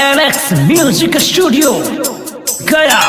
Alex music studio गया।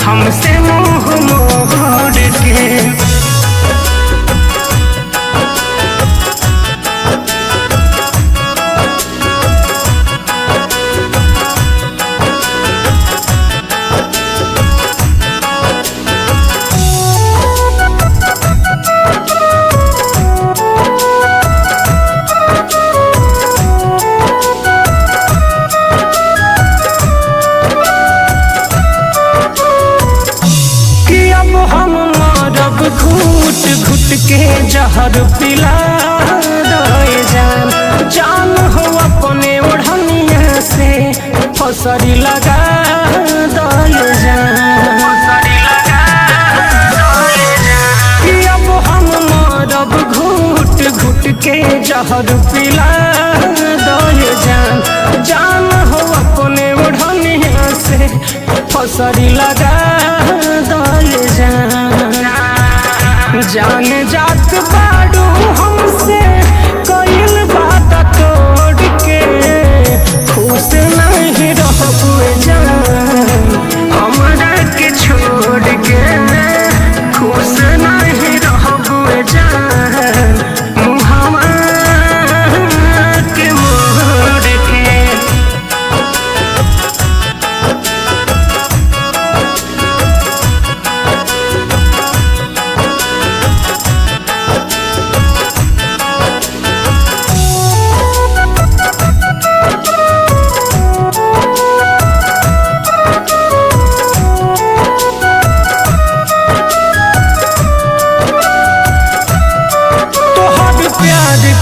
हमसे मुँह मोड़ के घुट घुट के जहर पिला दे जान जान हो अपने ओढ़निया से फसरी लगा दे जान अब हम मरब घुट घुट के जहर पिला दे जान जान हो अपने ओढ़निया से फसरी लगा दे जान जात बाड़ू हमसे कईल बात तोड़ के खुश नहीं रहबुए जान हमरा के छोड़ के खुश नहीं रहबुए जान मुहावा के मोड़ के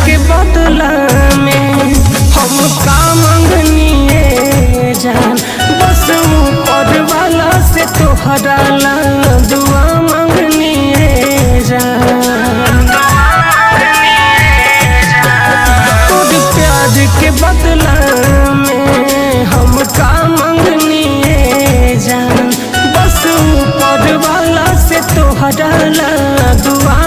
के बदला में हम का मंगनिए जान बस ऊपर वाला से तोहरा ला दुआ मंगनिए जान तोर प्यार के बदला में हम का मंगनिए जान बस ऊपर वाला से तोहरा ला दुआ